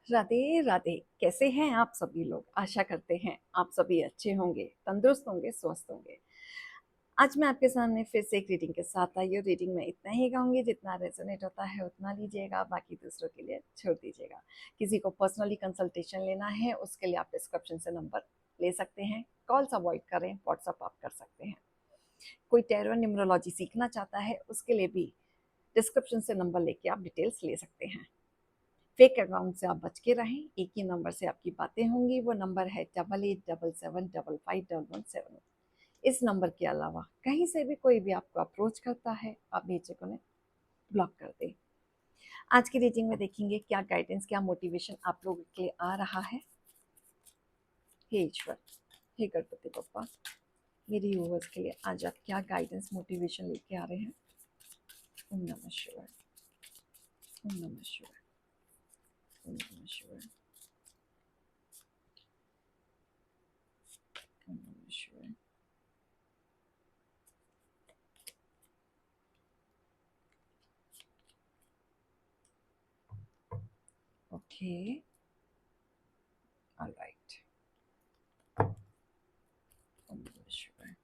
राधे राधे। कैसे हैं आप सभी लोग? आशा करते हैं आप सभी अच्छे होंगे, तंदुरुस्त होंगे, स्वस्थ होंगे। आज मैं आपके सामने फिर से एक रीडिंग के साथ आई हूँ। रीडिंग में इतना ही कहूँगी, जितना रेजोनेट होता है उतना लीजिएगा, बाकी दूसरों के लिए छोड़ दीजिएगा। किसी को पर्सनली कंसल्टेशन लेना है उसके लिए आप डिस्क्रिप्शन से नंबर ले सकते हैं। कॉल्स अवॉइड करें, व्हाट्सअप आप कर सकते हैं। कोई टैरो न्यूमरोलॉजी सीखना चाहता है उसके लिए भी डिस्क्रिप्शन से नंबर लेके आप डिटेल्स ले सकते हैं। फेक अकाउंट से आप बच के रहें। एक ही नंबर से आपकी बातें होंगी, वो नंबर है 8877755117। इस नंबर के अलावा कहीं से भी कोई भी आपको अप्रोच करता है, आप बेझिझक उन्हें ब्लॉक कर दें। आज की रीडिंग में देखेंगे क्या गाइडेंस, क्या मोटिवेशन आप लोगों के लिए आ रहा है। हे ईश्वर, हे गणपति बप्पा, मेरी व्यूअर्स के लिए आज आप क्या गाइडेंस मोटिवेशन लेके आ रहे हैं। ओम नमः शिवाय, ओम नमः शिवाय, ओम नमः शिवाय, ओम नमः शिवाय। Okay, alright. ओम नमः शिवाय,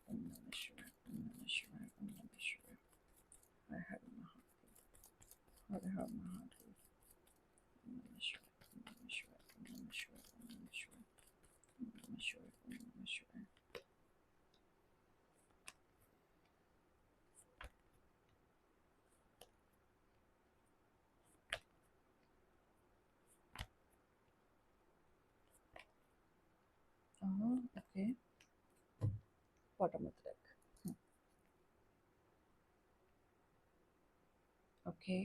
ओम नमः शिवाय, ओम नमः शिवाय, ओम नमः शिवाय। हर हर महादेव, हर हर महादेव। ओम नमः शिवाय, ओम नमः शिवाय, ओम नमः शिवाय, ओम नमः शिवाय, ओम नमः शिवाय, ओम नमः शिवाय। Okay, bottom of the deck. Okay,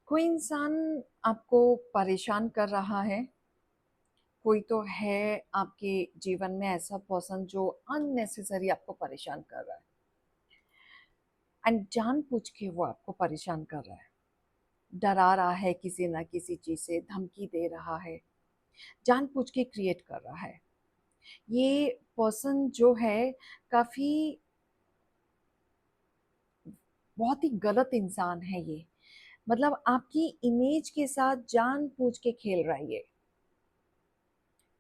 कोई इंसान आपको परेशान कर रहा है। कोई तो है आपके जीवन में ऐसा पर्सन जो अननेसेसरी आपको परेशान कर रहा है, एंड जानबूझ के वो आपको परेशान कर रहा है, डरा रहा है, किसी ना किसी चीज से धमकी दे रहा है, जानबूझ के क्रिएट कर रहा है। ये पर्सन जो है काफी बहुत ही गलत इंसान है ये। मतलब आपकी इमेज के साथ जानबूझ के खेल रहा है ये।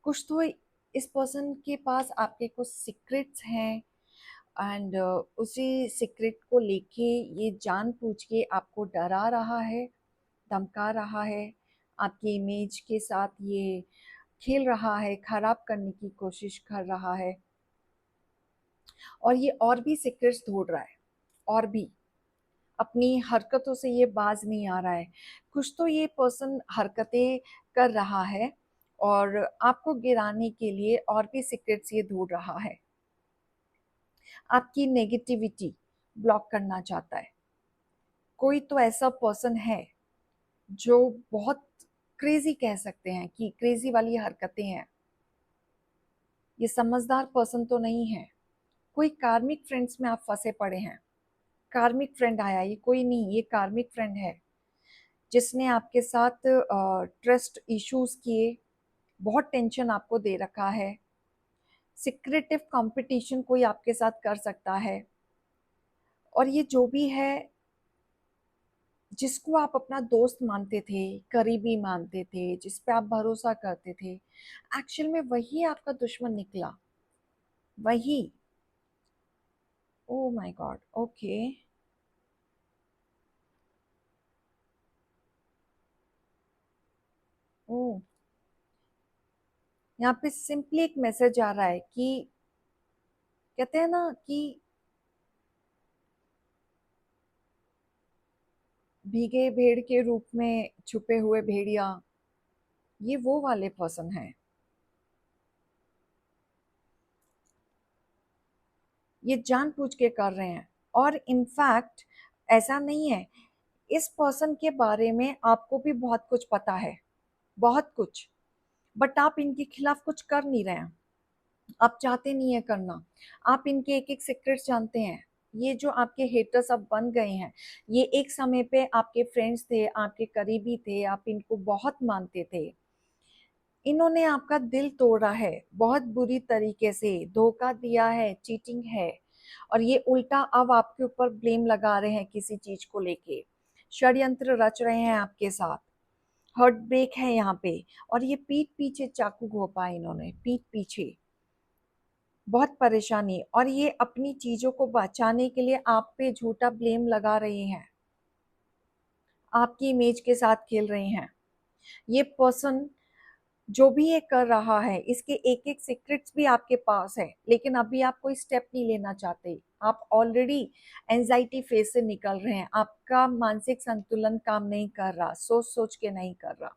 कुछ तो इस पर्सन के पास आपके कुछ सीक्रेट्स हैं, एंड उसी सीक्रेट को लेके ये जानबूझ के आपको डरा रहा है, धमका रहा है, आपकी इमेज के साथ ये खेल रहा है, खराब करने की कोशिश कर रहा है। और ये और भी सीक्रेट्स ढूंढ रहा है, और भी अपनी हरकतों से ये बाज नहीं आ रहा है। कुछ तो ये पर्सन हरकतें कर रहा है और आपको गिराने के लिए और भी सीक्रेट्स ये ढूंढ रहा है। आपकी नेगेटिविटी ब्लॉक करना चाहता है। कोई तो ऐसा पर्सन है जो बहुत क्रेजी, कह सकते हैं कि क्रेजी वाली हरकतें हैं। ये समझदार पर्सन तो नहीं है। कोई कार्मिक फ्रेंड्स में आप फंसे पड़े हैं। कार्मिक फ्रेंड आया, ये कोई नहीं, ये कार्मिक फ्रेंड है जिसने आपके साथ ट्रस्ट इश्यूज किए, बहुत टेंशन आपको दे रखा है। सिक्रेटिव कंपटीशन कोई आपके साथ कर सकता है। और ये जो भी है, जिसको आप अपना दोस्त मानते थे, करीबी मानते थे, जिस पे आप भरोसा करते थे, एक्चुअल में वही आपका दुश्मन निकला। वही। Oh my God. ओके, ओ, यहाँ पे सिंपली एक मैसेज आ रहा है कि कहते हैं ना कि भीगे भेड़ के रूप में छुपे हुए भेड़िया, ये वो वाले पर्सन हैं। ये जानबूझ के कर रहे हैं। और इनफैक्ट ऐसा नहीं है, इस पर्सन के बारे में आपको भी बहुत कुछ पता है, बहुत कुछ। बट आप इनके खिलाफ कुछ कर नहीं रहे हैं, आप चाहते नहीं है करना। आप इनके एक एक सीक्रेट्स जानते हैं। ये जो आपके हेटर्स अब बन गए हैं, ये एक समय पे आपके फ्रेंड्स थे, आपके करीबी थे, आप इनको बहुत मानते थे। इन्होंने आपका दिल तोड़ा है, बहुत बुरी तरीके से धोखा दिया है, चीटिंग है। और ये उल्टा अब आपके ऊपर ब्लेम लगा रहे हैं किसी चीज को लेके, षड्यंत्र रच रहे हैं आपके साथ, हार्ट ब्रेक है यहाँ पे। और ये पीठ पीछे चाकू घोंपा है इन्होंने, पीठ पीछे बहुत परेशानी, और ये अपनी चीजों को बचाने के लिए आप पे झूठा ब्लेम लगा रहे हैं, आपकी इमेज के साथ खेल रहे हैं। ये पर्सन जो भी ये कर रहा है, इसके एक एक सीक्रेट्स भी आपके पास है, लेकिन अभी आप कोई स्टेप नहीं लेना चाहते। आप ऑलरेडी एंजाइटी फेज से निकल रहे हैं, आपका मानसिक संतुलन काम नहीं कर रहा, सोच सोच के नहीं कर रहा।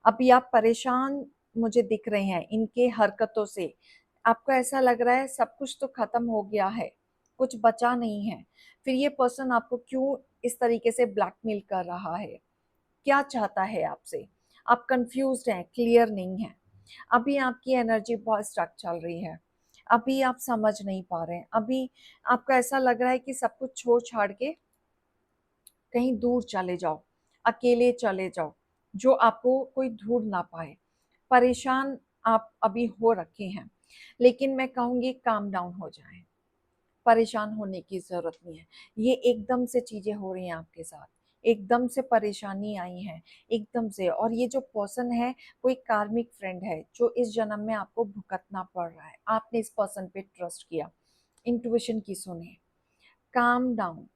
अभी आप परेशान मुझे दिख रहे हैं इनके हरकतों से। आपको ऐसा लग रहा है सब कुछ तो खत्म हो गया है, कुछ बचा नहीं है। फिर ये पर्सन आपको क्यों इस तरीके से ब्लैकमेल कर रहा है, क्या चाहता है आपसे? आप कंफ्यूज्ड हैं, क्लियर नहीं है। अभी आपकी एनर्जी बहुत स्टक चल रही है, अभी आप समझ नहीं पा रहे हैं। अभी आपको ऐसा लग रहा है कि सब कुछ छोड़ छाड़ के कहीं दूर चले जाओ, अकेले चले जाओ, जो आपको कोई ढूंढ ना पाए। परेशान आप अभी हो रखे हैं, लेकिन मैं कहूँगी काम डाउन हो जाएं, परेशान होने की ज़रूरत नहीं है। ये एकदम से चीज़ें हो रही हैं आपके साथ, एकदम से परेशानी आई है, एकदम से। और ये जो पर्सन है कोई कार्मिक फ्रेंड है जो इस जन्म में आपको भुगतना पड़ रहा है। आपने इस पर्सन पे ट्रस्ट किया, इंट्यूशन की सुने। काम डाउन,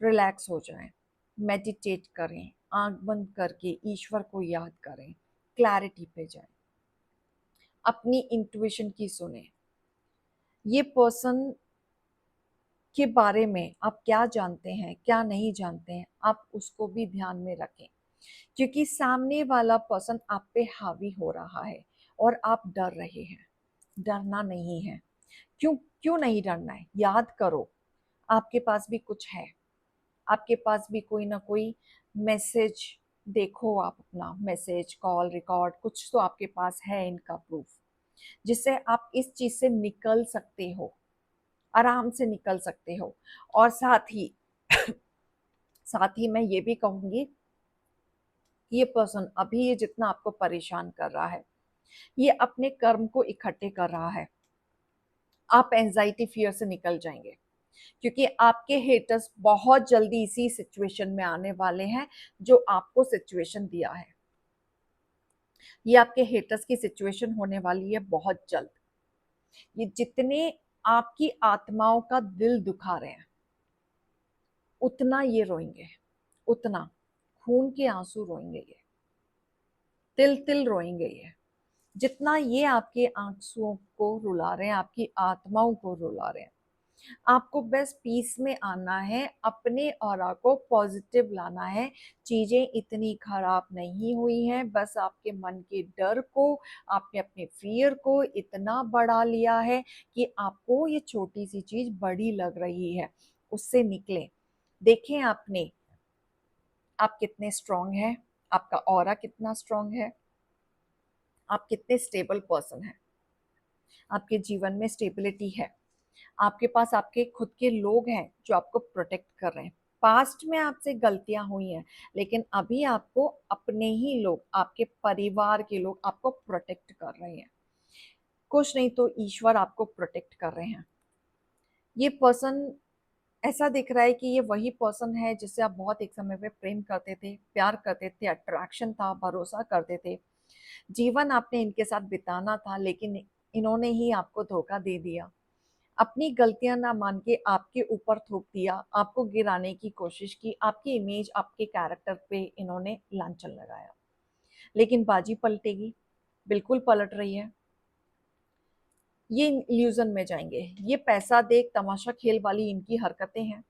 रिलैक्स हो जाएं, मेडिटेट करें, आंख बंद करके ईश्वर को याद करें, क्लैरिटी पे जाएं, अपनी इंट्यूशन की सुने। ये पर्सन के बारे में आप क्या जानते हैं, क्या नहीं जानते हैं, आप उसको भी ध्यान में रखें, क्योंकि सामने वाला पर्सन आप पे हावी हो रहा है और आप डर रहे हैं। डरना नहीं है। क्यों क्यों नहीं डरना है? याद करो, आपके पास भी कुछ है, आपके पास भी कोई ना कोई मैसेज, देखो आप अपना मैसेज, कॉल रिकॉर्ड, कुछ तो आपके पास है इनका प्रूफ, जिससे आप इस चीज से निकल सकते हो, आराम से निकल सकते हो। और साथ ही मैं ये भी कहूंगी कि ये पर्सन अभी ये जितना आपको परेशान कर रहा है, ये अपने कर्म को इकट्ठे कर रहा है। आप एंजाइटी फियर से निकल जाएंगे, क्योंकि आपके हेटर्स बहुत जल्दी इसी सिचुएशन में आने वाले हैं जो आपको सिचुएशन दिया है। ये आपके हेटर्स की सिचुएशन होने वाली है बहुत जल्द। ये जितने आपकी आत्माओं का दिल दुखा रहे हैं, उतना ये रोएंगे, उतना खून के आंसू रोएंगे ये, तिल तिल रोएंगे ये। जितना ये आपके आंसुओं को रुला रहे हैं, आपकी आत्माओं को रुला रहे हैं। आपको बस पीस में आना है, अपने ऑरा को पॉजिटिव लाना है। चीजें इतनी खराब नहीं हुई हैं, बस आपके मन के डर को, आपने अपने फियर को इतना बढ़ा लिया है कि आपको ये छोटी सी चीज बड़ी लग रही है। उससे निकलें। देखें आपने, आप कितने स्ट्रांग हैं, आपका ऑरा कितना स्ट्रांग है, आप कितने स्टेबल पर्सन हैं, आपके जीवन में स्टेबिलिटी है, आपके पास आपके खुद के लोग हैं जो आपको प्रोटेक्ट कर रहे हैं। पास्ट में आपसे गलतियां हुई हैं, लेकिन अभी आपको अपने ही लोग, आपके परिवार के लोग आपको प्रोटेक्ट कर रहे हैं। कुछ नहीं तो ईश्वर आपको प्रोटेक्ट कर रहे हैं। ये पर्सन, ऐसा दिख रहा है कि ये वही पर्सन है जिससे आप बहुत एक समय पे प्रेम करते थे, प्यार करते थे, अट्रैक्शन था, भरोसा करते थे, जीवन आपने इनके साथ बिताना था, लेकिन इन्होंने ही आपको धोखा दे दिया। अपनी गलतियां ना मान के आपके ऊपर थोप दिया, आपको गिराने की कोशिश की, आपकी इमेज, आपके कैरेक्टर पे इन्होंने लांछन लगाया। लेकिन बाजी पलटेगी, बिल्कुल पलट रही है। ये इल्यूजन में जाएंगे। ये पैसा देख तमाशा खेल वाली इनकी हरकतें हैं।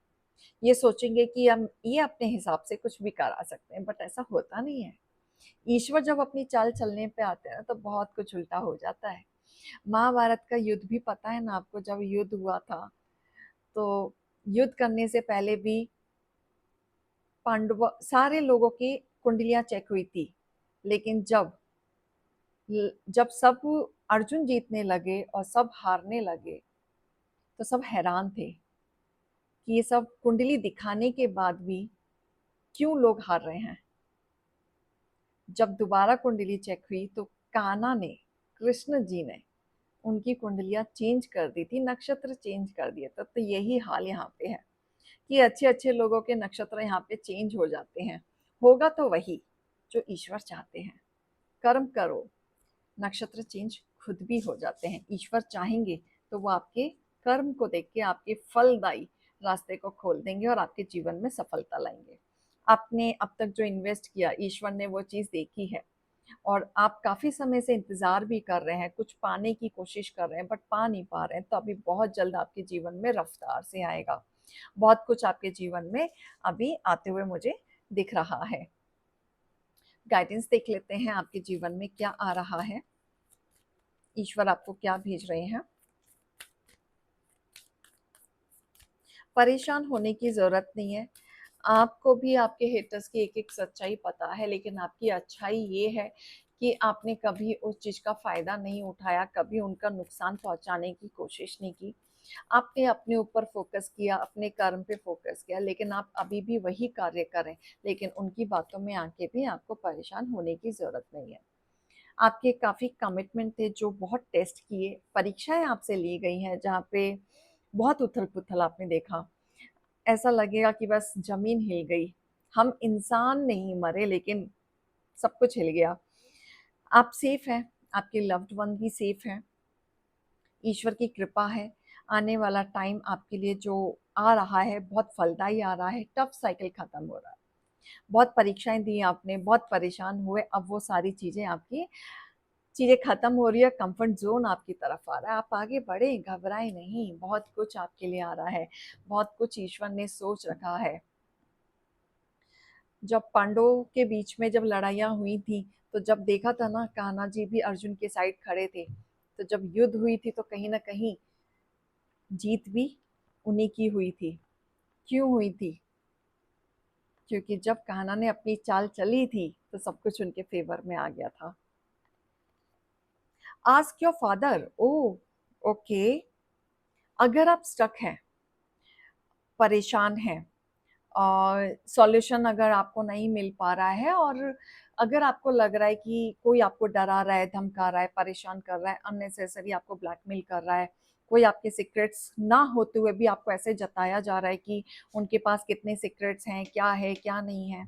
ये सोचेंगे कि हम ये अपने हिसाब से कुछ भी करा सकते हैं, बट ऐसा होता नहीं है। ईश्वर जब अपनी चाल चलने पे आते हैं तो बहुत कुछ उल्टा हो जाता है। महाभारत का युद्ध भी पता है ना आपको? जब युद्ध हुआ था तो युद्ध करने से पहले भी पांडव सारे लोगों की कुंडलियां चेक हुई थी, लेकिन जब सब अर्जुन जीतने लगे और सब हारने लगे तो सब हैरान थे कि ये सब कुंडली दिखाने के बाद भी क्यों लोग हार रहे हैं। जब दोबारा कुंडली चेक हुई तो कान्हा ने, कृष्ण जी ने उनकी कुंडलियाँ चेंज कर दी थी, नक्षत्र चेंज कर दिए थे। तो यही हाल यहाँ पे है कि अच्छे-अच्छे लोगों के नक्षत्र यहाँ पे चेंज हो जाते हैं। होगा तो वही जो ईश्वर चाहते हैं। कर्म करो, नक्षत्र चेंज खुद भी हो जाते हैं। ईश्वर चाहेंगे तो वो आपके कर्म को देख के आपके फलदायी रास्ते को खोल देंगे और आपके जीवन में सफलता लाएंगे। आपने अब तक जो इन्वेस्ट किया, ईश्वर ने वो चीज़ देखी है और आप काफ़ी समय से इंतज़ार भी कर रहे हैं, कुछ पाने की कोशिश कर रहे हैं बट पा नहीं पा रहे हैं, तो अभी बहुत जल्द आपके जीवन में रफ्तार से आएगा। बहुत कुछ आपके जीवन में अभी आते हुए मुझे दिख रहा है। गाइडेंस देख लेते हैं आपके जीवन में क्या आ रहा है, ईश्वर आपको क्या भेज रहे हैं। परेशान होने की ज़रूरत नहीं है। आपको भी आपके हेटर्स की एक-एक सच्चाई पता है, लेकिन आपकी अच्छाई ये है कि आपने कभी उस चीज़ का फ़ायदा नहीं उठाया, कभी उनका नुकसान पहुँचाने की कोशिश नहीं की। आपने अपने ऊपर फ़ोकस किया, अपने कर्म पे फ़ोकस किया, लेकिन आप अभी भी वही कार्य करें, लेकिन उनकी बातों में आके भी आपको परेशान होने की ज़रूरत नहीं है। आपके काफ़ी कमिटमेंट थे जो बहुत टेस्ट किए, परीक्षाएँ आपसे ली गई हैं, जहाँ पे बहुत उथल-पुथल आपने देखा। ऐसा लगेगा कि बस ज़मीन हिल गई। हम इंसान नहीं मरे, लेकिन सब कुछ हिल गया। आप सेफ़ हैं, आपके लव्ड वन भी सेफ़ हैं, ईश्वर की कृपा है। आने वाला टाइम आपके लिए जो आ रहा है, बहुत फलदायी आ रहा है, टफ़ साइकिल खत्म हो रहा है। बहुत परीक्षाएँ दी आपने, बहुत परेशान हुए, अब वो सारी चीज़ें खत्म हो रही है, कंफर्ट ज़ोन आपकी तरफ आ रहा है। आप आगे बढ़ें, घबराएँ नहीं, बहुत कुछ आपके लिए आ रहा है, बहुत कुछ ईश्वर ने सोच रखा है। जब पांडवों के बीच में जब लड़ाइयाँ हुई थी, तो जब देखा था ना, कान्हा जी भी अर्जुन के साइड खड़े थे। तो जब युद्ध हुई थी तो कहीं न कहीं जीत भी उन्हीं की हुई थी। क्यों हुई थी? क्योंकि जब कान्हा ने अपनी चाल चली थी, तो सब कुछ उनके फ़ेवर में आ गया था। Ask your father. Oh! Okay. अगर आप स्टक हैं, परेशान हैं और सॉल्यूशन अगर आपको नहीं मिल पा रहा है और अगर आपको लग रहा है कि कोई आपको डरा रहा है, धमका रहा है, परेशान कर रहा है, अननेसेसरी आपको ब्लैकमेल कर रहा है, कोई आपके सीक्रेट्स ना होते हुए भी आपको ऐसे जताया जा रहा है कि उनके पास कितने सीक्रेट्स हैं, क्या नहीं है,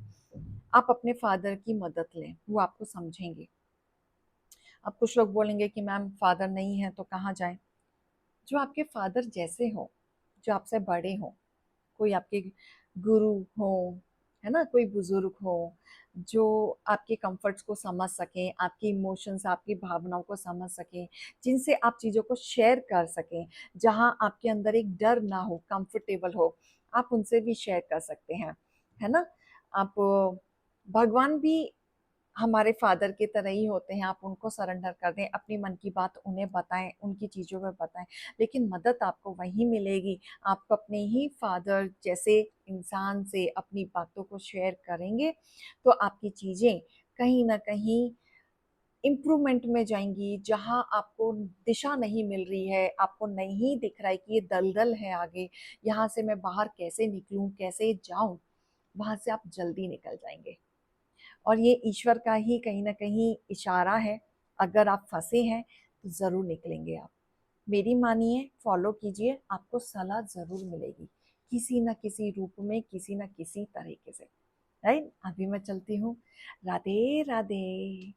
आप अपने फादर की मदद लें, वो आपको समझेंगे। अब कुछ लोग बोलेंगे कि मैम फादर नहीं है तो कहाँ जाएँ? जो आपके फादर जैसे हों, जो आपसे बड़े हों, कोई आपके गुरु हो, है ना? कोई बुज़ुर्ग हो, जो आपके कम्फ़र्ट्स को समझ सकें, आपके इमोशंस, आपकी भावनाओं को समझ सकें, जिनसे आप चीज़ों को शेयर कर सकें, जहाँ आपके अंदर एक डर ना हो, कंफ़र्टेबल हो, आप उनसे भी शेयर कर सकते हैं, है ना? आप भगवान भी हमारे फादर की तरह ही होते हैं, आप उनको सरेंडर कर दें, अपनी मन की बात उन्हें बताएँ, उनकी चीज़ों में बताएँ, लेकिन मदद आपको वहीं मिलेगी, आप अपने ही फादर जैसे इंसान से अपनी बातों को शेयर करेंगे, तो आपकी चीज़ें कहीं न कहीं इम्प्रूवमेंट में जाएँगी, जहाँ आपको दिशा नहीं मिल रही है, आपको नहीं दिख रहा है कि ये दलदल है आगे, यहाँ से मैं बाहर कैसे निकलूँ, कैसे जाऊँ? वहाँ से आप जल्दी निकल जाएँगे। और ये ईश्वर का ही कहीं न कहीं इशारा है, अगर आप फँसे हैं, तो ज़रूर निकलेंगे आप। मेरी मानिए, फ़ॉलो कीजिए, आपको सलाह ज़रूर मिलेगी, किसी न किसी रूप में, किसी न किसी तरीके से, राइट? अभी मैं चलती हूँ। राधे, राधे।